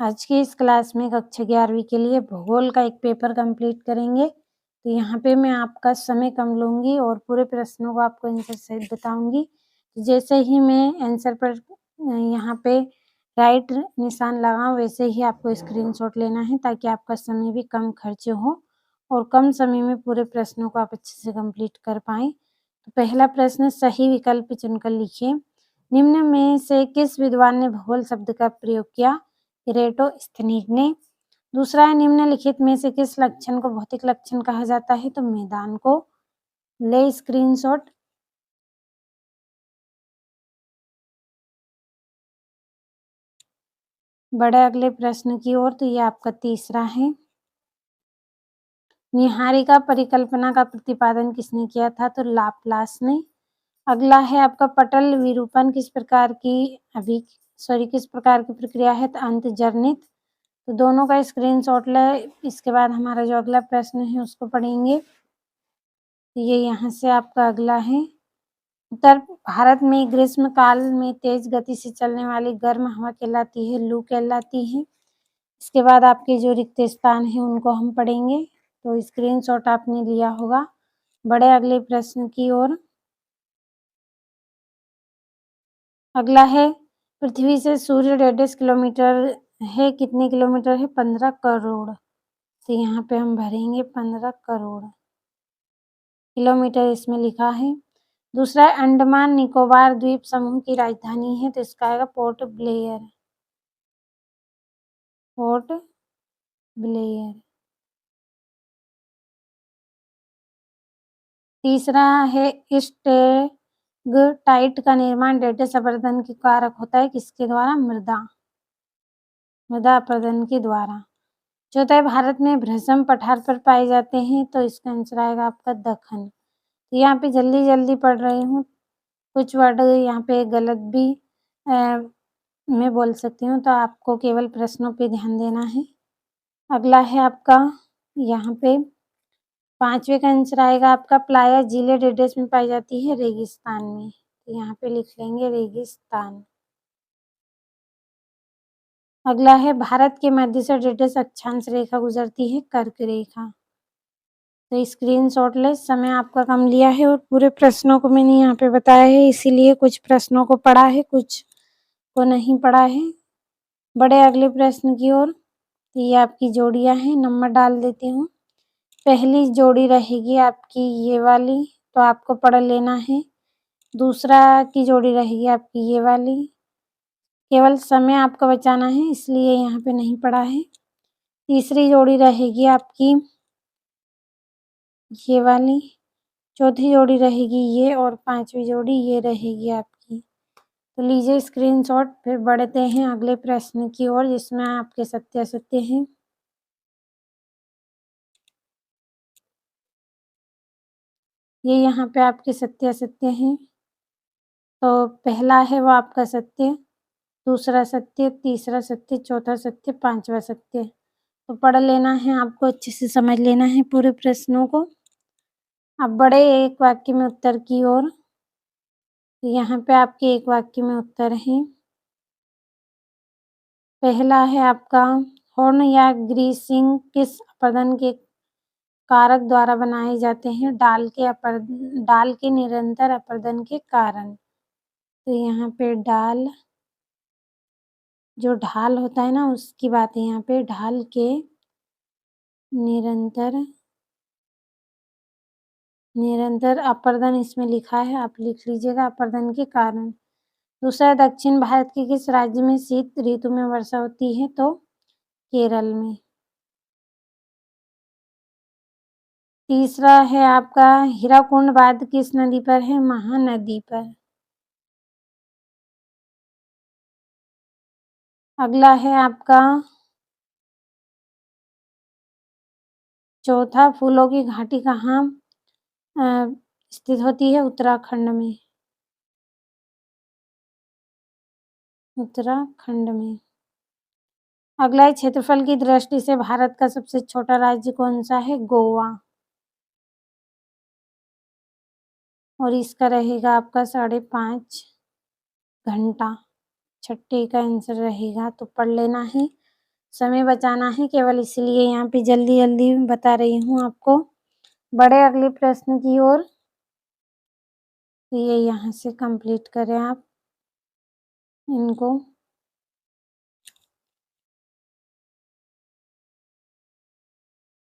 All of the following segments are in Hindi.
आज की इस क्लास में कक्षा 11वीं के लिए भूगोल का एक पेपर कंप्लीट करेंगे। तो यहाँ पे मैं आपका समय कम लूँगी और पूरे प्रश्नों को आपको आंसर सहित बताऊँगी। जैसे ही मैं आंसर पर यहाँ पे राइट निशान लगाऊँ वैसे ही आपको स्क्रीनशॉट लेना है ताकि आपका समय भी कम खर्च हो और कम समय में पूरे प्रश्नों को आप अच्छे से कंप्लीट कर पाएँ। तो पहला प्रश्न, सही विकल्प चुनकर लिखिए। निम्न में से किस विद्वान ने भूगोल शब्द का प्रयोग किया? इरेटोस्थेनीज ने। दूसरा है, निम्नलिखित में से किस लक्षण को भौतिक लक्षण कहा जाता है? तो मैदान को। ले स्क्रीनशॉट। बढ़े अगले प्रश्न की ओर। तो ये आपका तीसरा है। निहारिका परिकल्पना का प्रतिपादन किसने किया था? तो लाप्लास ने। अगला है आपका पटल विरूपण किस प्रकार की प्रक्रिया है? तो अंतर्जनित। तो दोनों का स्क्रीनशॉट लें। इसके बाद हमारा जो अगला प्रश्न है उसको पढ़ेंगे। ये यहाँ से आपका अगला है। उत्तर भारत में ग्रीष्म काल में तेज गति से चलने वाली गर्म हवा कहलाती है, लू कहलाती है। इसके बाद आपके जो रिक्त स्थान है उनको हम पढ़ेंगे। तो स्क्रीनशॉट आपने लिया होगा। बढ़े अगले प्रश्न की ओर। अगला है, पृथ्वी से सूर्य 1.5 किलोमीटर है। कितने किलोमीटर है? 15 करोड़। तो यहाँ पे हम भरेंगे 15 करोड़ किलोमीटर इसमें लिखा है। दूसरा, अंडमान निकोबार द्वीप समूह की राजधानी है। तो इसका आएगा पोर्ट ब्लेयर। Port Blair. तीसरा है, स्टेगटाइट का निर्माण डेल्टा अपरदन के कारक होता है किसके द्वारा? मृदा अपरदन के द्वारा। चौथा है, भारत में भ्रशम पठार पर पाए जाते हैं। तो इसका आंसर आएगा आपका दक्कन। तो यहाँ पे जल्दी जल्दी पढ़ रही हूँ, कुछ वर्ड यहाँ पे गलत भी मैं बोल सकती हूँ, तो आपको केवल प्रश्नों पे ध्यान देना है। अगला है आपका यहाँ पे 5वें का आंसर आएगा आपका प्लाया जिले डेडेस में पाई जाती है? रेगिस्तान में। तो यहाँ पे लिख लेंगे रेगिस्तान। अगला है, भारत के मध्य से डेडेस अक्षांश रेखा गुजरती है? कर्क रेखा। तो स्क्रीनशॉट ले। समय आपका कम लिया है और पूरे प्रश्नों को मैंने यहाँ पे बताया है, इसीलिए कुछ प्रश्नों को पढ़ा है, कुछ को नहीं पढ़ा है। बढ़े अगले प्रश्न की ओर। तो ये आपकी जोड़ियां हैं, नंबर डाल देती हूँ। पहली जोड़ी रहेगी आपकी ये वाली, तो आपको पढ़ लेना है। दूसरा की जोड़ी रहेगी आपकी ये वाली। केवल समय आपका बचाना है, इसलिए यहाँ पे नहीं पढ़ा है। तीसरी जोड़ी रहेगी आपकी ये वाली। चौथी जोड़ी रहेगी ये और 5वीं जोड़ी ये रहेगी आपकी। तो लीजिए स्क्रीनशॉट। फिर बढ़ते हैं अगले प्रश्न की ओर जिसमें आपके सत्य असत्य हैं। ये यहाँ पे आपके सत्य असत्य हैं। तो पहला है वो आपका सत्य, दूसरा सत्य, तीसरा सत्य, चौथा सत्य, 5वां सत्य। तो पढ़ लेना है, आपको अच्छे से समझ लेना है पूरे प्रश्नों को। अब बढ़े एक वाक्य में उत्तर की ओर। यहाँ पे आपके एक वाक्य में उत्तर है। पहला है आपका, हॉर्न या ग्रीसिंग किस अपरदन के कारक द्वारा बनाए जाते हैं? डाल के निरंतर अपरदन के कारण। तो यहाँ पे डाल, जो ढाल होता है ना उसकी बात है यहाँ पे। ढाल के निरंतर अपरदन इसमें लिखा है, आप लिख लीजिएगा, अपरदन के कारण। दूसरा, दक्षिण भारत के किस राज्य में शीत ऋतु में वर्षा होती है? तो केरल में। तीसरा है आपका, हीराकुंड बांध किस नदी पर है? महानदी पर। अगला है आपका चौथा, फूलों की घाटी कहाँ स्थित होती है? उत्तराखंड में। उत्तराखंड में। अगला है, क्षेत्रफल की दृष्टि से भारत का सबसे छोटा राज्य कौन सा है? गोवा। और इसका रहेगा आपका 5.5 घंटा। छठे का आंसर रहेगा, तो पढ़ लेना है। समय बचाना है केवल इसलिए यहाँ पे जल्दी-जल्दी बता रही हूँ आपको। बढ़े अगले प्रश्न की ओर। ये यहाँ से कंप्लीट करें आप इनको।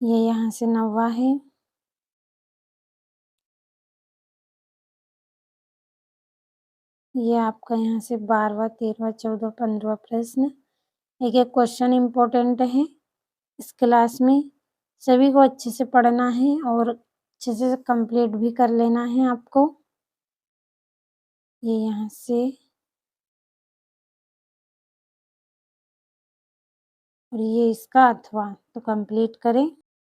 ये यहाँ से 9वां है। ये आपका यहाँ से 12वां, 13वां, 14वां, 15वां प्रश्न। एक-एक क्वेश्चन इम्पोर्टेंट है इस क्लास में। सभी को अच्छे से पढ़ना है और अच्छे से कंप्लीट भी कर लेना है आपको। ये यहाँ से और ये इसका अथवा, तो कंप्लीट करें।